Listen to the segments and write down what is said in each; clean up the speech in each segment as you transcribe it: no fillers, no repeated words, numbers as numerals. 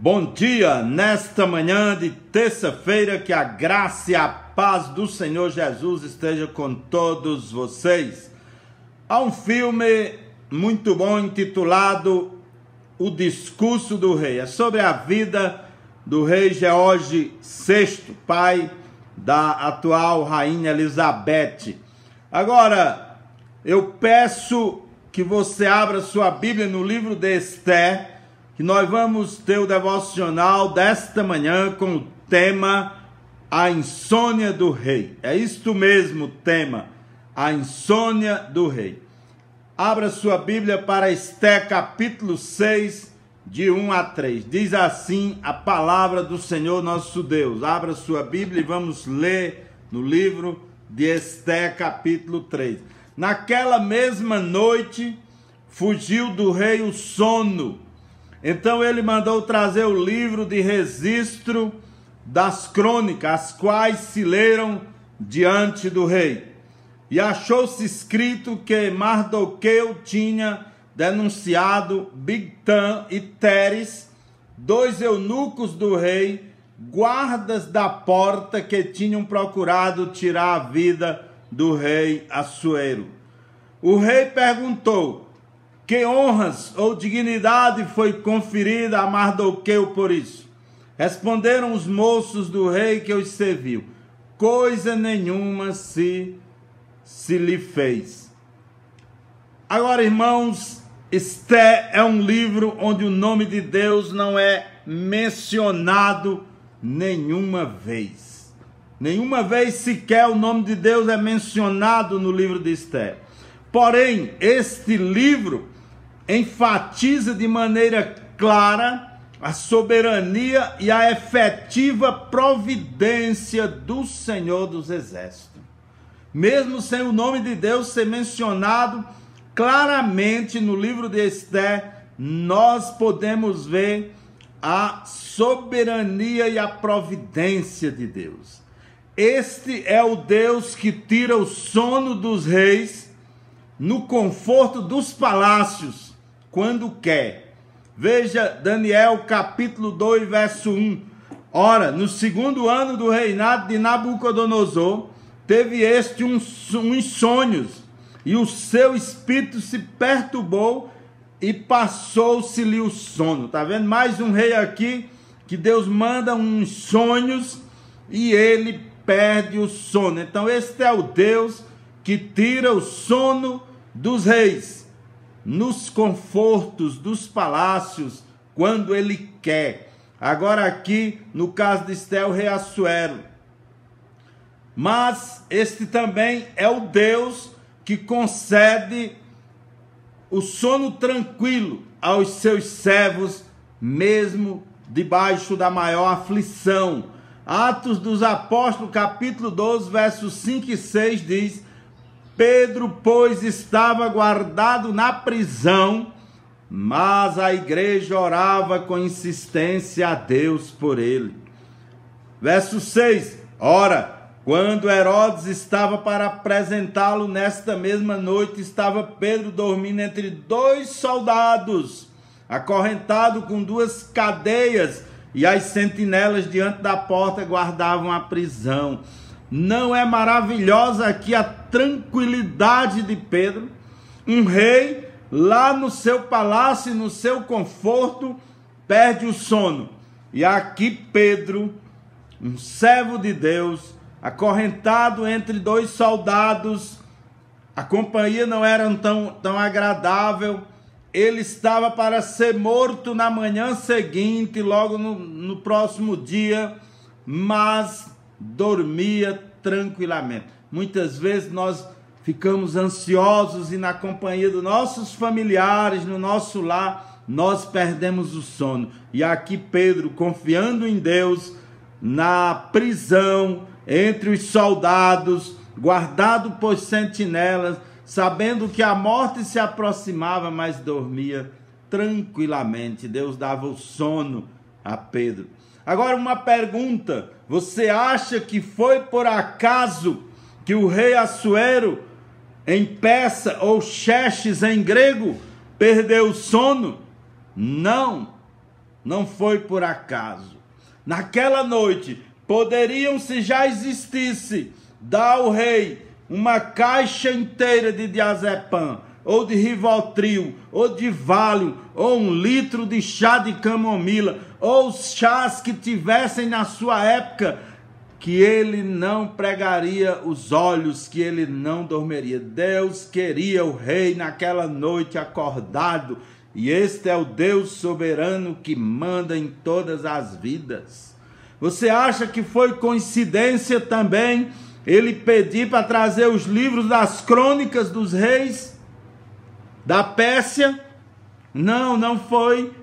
Bom dia, nesta manhã de terça-feira, que a graça e a paz do Senhor Jesus esteja com todos vocês. Há um filme muito bom intitulado O Discurso do Rei. É sobre a vida do rei George VI, pai da atual rainha Elizabeth. Agora, eu peço que você abra sua Bíblia no livro de Esther, que nós vamos ter o devocional desta manhã com o tema A Insônia do Rei. É isto mesmo o tema, a insônia do rei. Abra sua Bíblia para Esther capítulo 6, de 1 a 3. Diz assim a palavra do Senhor nosso Deus. Abra sua Bíblia e vamos ler no livro de Esther capítulo 3. Naquela mesma noite fugiu do rei o sono. Então ele mandou trazer o livro de registro das crônicas, as quais se leram diante do rei. E achou-se escrito que Mardoqueu tinha denunciado Bigtan e Teres, dois eunucos do rei, guardas da porta que tinham procurado tirar a vida do rei Assuero. O rei perguntou: que honras ou dignidade foi conferida a Mardoqueu por isso? Responderam os moços do rei que os serviu: coisa nenhuma se lhe fez. Agora, irmãos, Esther é um livro onde o nome de Deus não é mencionado nenhuma vez. Nenhuma vez sequer o nome de Deus é mencionado no livro de Esther. Porém, este livro enfatiza de maneira clara a soberania e a efetiva providência do Senhor dos Exércitos. Mesmo sem o nome de Deus ser mencionado claramente no livro de Esther, nós podemos ver a soberania e a providência de Deus. Este é o Deus que tira o sono dos reis no conforto dos palácios, quando quer. Veja Daniel capítulo 2, verso 1. Ora, no segundo ano do reinado de Nabucodonosor, teve este uns sonhos, e o seu espírito se perturbou e passou-se-lhe o sono. Está vendo? Mais um rei aqui, que Deus manda uns sonhos e ele perde o sono. Então este é o Deus que tira o sono dos reis, nos confortos dos palácios, quando ele quer. Agora aqui, no caso de Esther, o rei Assuero. Mas este também é o Deus que concede o sono tranquilo aos seus servos, mesmo debaixo da maior aflição. Atos dos Apóstolos, capítulo 12, versos 5 e 6 diz: Pedro, pois, estava guardado na prisão, mas a igreja orava com insistência a Deus por ele. Verso 6. Ora, quando Herodes estava para apresentá-lo, nesta mesma noite estava Pedro dormindo entre dois soldados, acorrentado com duas cadeias, e as sentinelas diante da porta guardavam a prisão. Não é maravilhosa aqui a tranquilidade de Pedro? Um rei lá no seu palácio, no seu conforto, perde o sono. E aqui Pedro, um servo de Deus, acorrentado entre dois soldados, a companhia não era tão agradável, ele estava para ser morto na manhã seguinte, logo no próximo dia, mas dormia tranquilamente. Muitas vezes nós ficamos ansiosos e na companhia dos nossos familiares, no nosso lar, nós perdemos o sono. E aqui Pedro, confiando em Deus, na prisão, entre os soldados, guardado por sentinelas, sabendo que a morte se aproximava, mas dormia tranquilamente. Deus dava o sono a Pedro. Agora uma pergunta: você acha que foi por acaso que o rei Assuero, em persa, ou Xerxes em grego, perdeu o sono? Não. não foi por acaso. Naquela noite, poderiam, se já existisse, dar ao rei uma caixa inteira de diazepam, ou de Rivotril, ou de Valium, ou 1 litro de chá de camomila, ou os chás que tivessem na sua época, que ele não pregaria os olhos, que ele não dormiria. Deus queria o rei naquela noite acordado, e este é o Deus soberano que manda em todas as vidas. Você acha que foi coincidência também ele pedir para trazer os livros das crônicas dos reis da Pérsia? Não, não foi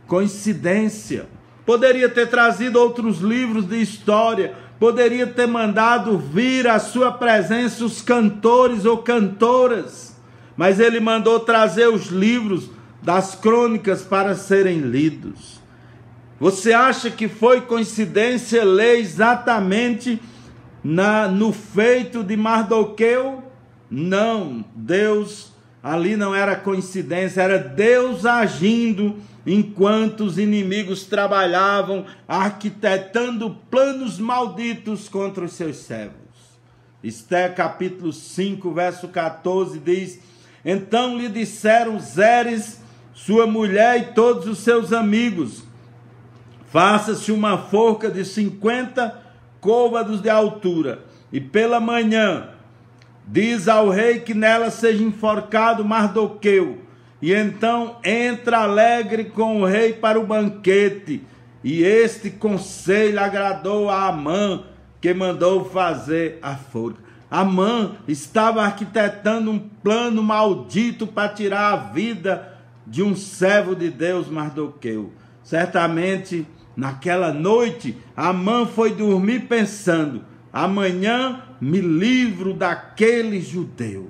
coincidência. Poderia ter trazido outros livros de história, poderia ter mandado vir à sua presença os cantores ou cantoras, mas ele mandou trazer os livros das crônicas para serem lidos. Você acha que foi coincidência ler exatamente no feito de Mardoqueu? Não, Deus, ali não era coincidência, era Deus agindo enquanto os inimigos trabalhavam, arquitetando planos malditos contra os seus servos. Esté capítulo 5, verso 14 diz: então lhe disseram Zeres, sua mulher e todos os seus amigos: faça-se uma forca de 50 côvados de altura, e pela manhã diz ao rei que nela seja enforcado Mardoqueu, e então entra alegre com o rei para o banquete. E este conselho agradou a Amã, que mandou fazer a forca. Amã estava arquitetando um plano maldito para tirar a vida de um servo de Deus, Mardoqueu. Certamente, naquela noite, Amã foi dormir pensando: amanhã me livro daquele judeu.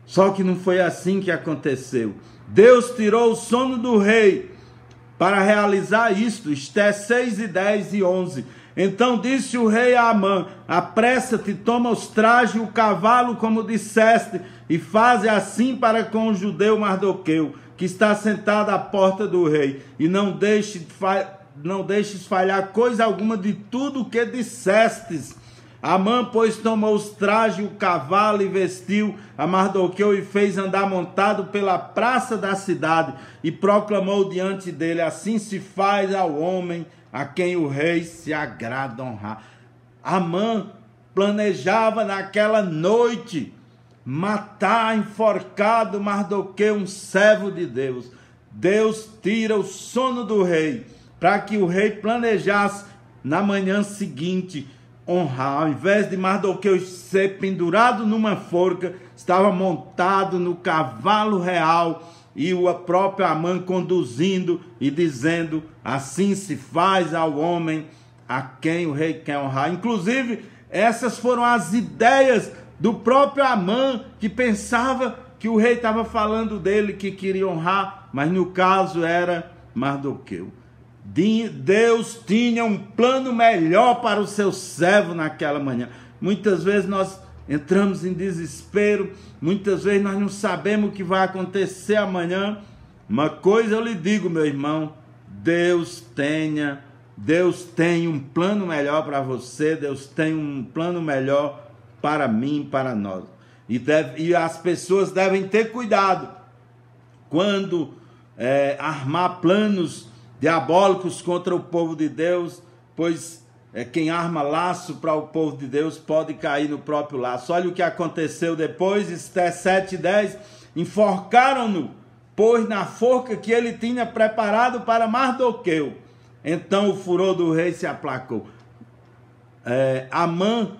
Só que não foi assim que aconteceu. Deus tirou o sono do rei para realizar isto. Esté 6, 10 e 11. Então disse o rei a Amã: apressa-te, toma os trajes e o cavalo, como disseste, e faze assim para com o judeu Mardoqueu, que está sentado à porta do rei, e não deixes falhar coisa alguma de tudo o que dissestes. Amã, pois, tomou os trajes, o cavalo, e vestiu a Mardoqueu, e fez andar montado pela praça da cidade, e proclamou diante dele: assim se faz ao homem a quem o rei se agrada honrar. Amã planejava naquela noite matar enforcado Mardoqueu, um servo de Deus. Deus tira o sono do rei para que o rei planejasse na manhã seguinte honrar. Ao invés de Mardoqueu ser pendurado numa forca, estava montado no cavalo real, e o próprio Amã conduzindo e dizendo: assim se faz ao homem a quem o rei quer honrar. Inclusive, essas foram as ideias do próprio Amã, que pensava que o rei estava falando dele, que queria honrar, mas no caso era Mardoqueu. Deus tinha um plano melhor para o seu servo naquela manhã. Muitas vezes nós entramos em desespero, muitas vezes nós não sabemos o que vai acontecer amanhã. Uma coisa eu lhe digo, meu irmão: Deus tem um plano melhor para você, Deus tem um plano melhor para mim, para nós. E as pessoas devem ter cuidado quando armar planos diabólicos contra o povo de Deus, pois quem arma laço para o povo de Deus pode cair no próprio laço. Olha o que aconteceu depois, Esté 7:10, enforcaram-no, pois na forca que ele tinha preparado para Mardoqueu. Então o furor do rei se aplacou. Amã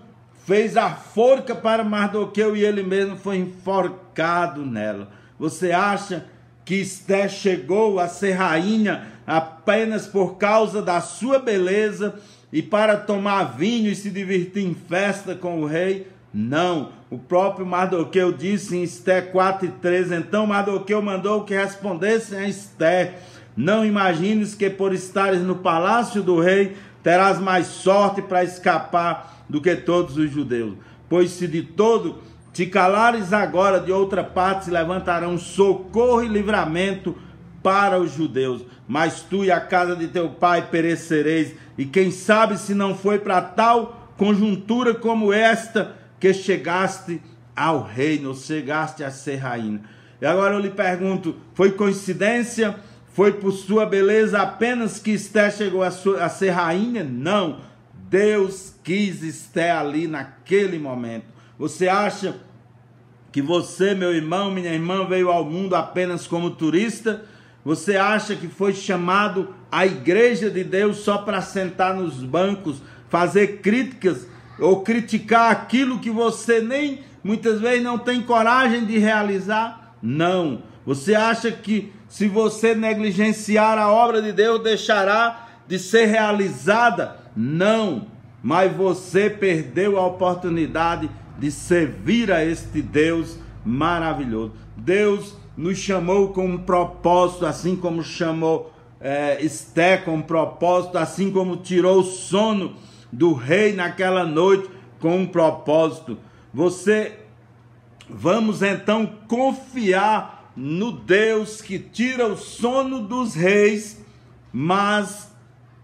fez a forca para Mardoqueu e ele mesmo foi enforcado nela. Você acha que Esté chegou a ser rainha apenas por causa da sua beleza e para tomar vinho e se divertir em festa com o rei? Não. O próprio Mardoqueu disse em Esté 4:13, então Mardoqueu mandou que respondessem a Esté: não imagines que por estares no palácio do rei terás mais sorte para escapar do que todos os judeus. Pois se de todo te calares agora, de outra parte se levantarão socorro e livramento para os judeus, mas tu e a casa de teu pai perecereis. E quem sabe se não foi para tal conjuntura como esta que chegaste ao reino, chegaste a ser rainha. E agora eu lhe pergunto, foi coincidência? Foi por sua beleza apenas que Esther chegou a ser rainha? Não, Deus quis Esther ali naquele momento. Você acha que você, meu irmão, minha irmã, veio ao mundo apenas como turista? Você acha que foi chamado à igreja de Deus só para sentar nos bancos, fazer críticas ou criticar aquilo que você nem muitas vezes não tem coragem de realizar? Não. Você acha que se você negligenciar a obra de Deus deixará de ser realizada? Não. Mas você perdeu a oportunidade de servir a este Deus maravilhoso. Deus nos chamou com um propósito, assim como chamou Esther com um propósito, assim como tirou o sono do rei naquela noite com um propósito. Vamos então confiar no Deus que tira o sono dos reis, mas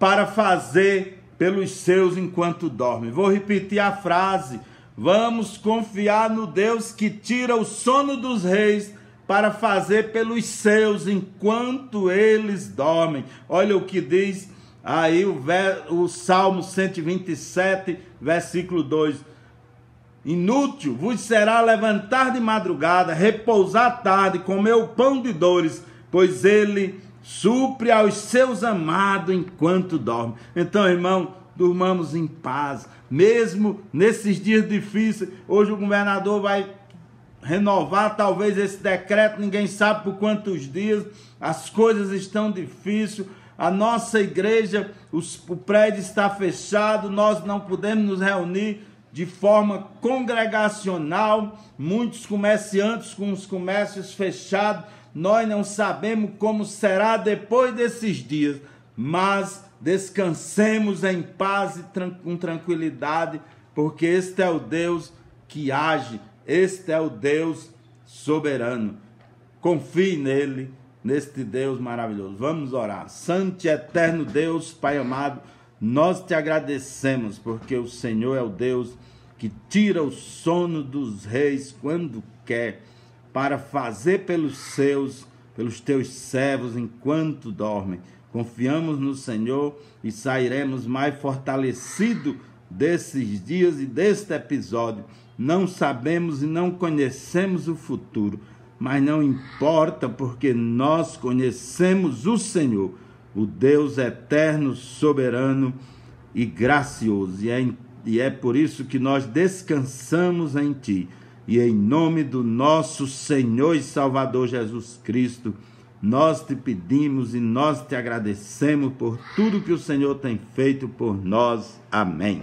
para fazer pelos seus enquanto dormem. Vou repetir a frase. Vamos confiar no Deus que tira o sono dos reis para fazer pelos seus enquanto eles dormem. Olha o que diz aí o Salmo 127, versículo 2. Inútil vos será levantar de madrugada, repousar tarde, comer o pão de dores, pois ele supre aos seus amados enquanto dorme. Então, irmão, durmamos em paz, mesmo nesses dias difíceis. Hoje o governador vai renovar talvez esse decreto, ninguém sabe por quantos dias, as coisas estão difíceis, a nossa igreja, o prédio está fechado, nós não podemos nos reunir de forma congregacional, muitos comerciantes com os comércios fechados, nós não sabemos como será depois desses dias, mas descansemos em paz e com tranquilidade, porque este é o Deus que age, este é o Deus soberano. Confie nele, neste Deus maravilhoso. Vamos orar. Santo e eterno Deus, Pai amado, nós te agradecemos, porque o Senhor é o Deus que tira o sono dos reis quando quer, para fazer pelos teus servos enquanto dormem. Confiamos no Senhor e sairemos mais fortalecidos desses dias e deste episódio. Não sabemos e não conhecemos o futuro, mas não importa, porque nós conhecemos o Senhor, o Deus eterno, soberano e gracioso. E é por isso que nós descansamos em Ti. E em nome do nosso Senhor e Salvador Jesus Cristo, nós te pedimos e nós te agradecemos por tudo que o Senhor tem feito por nós. Amém.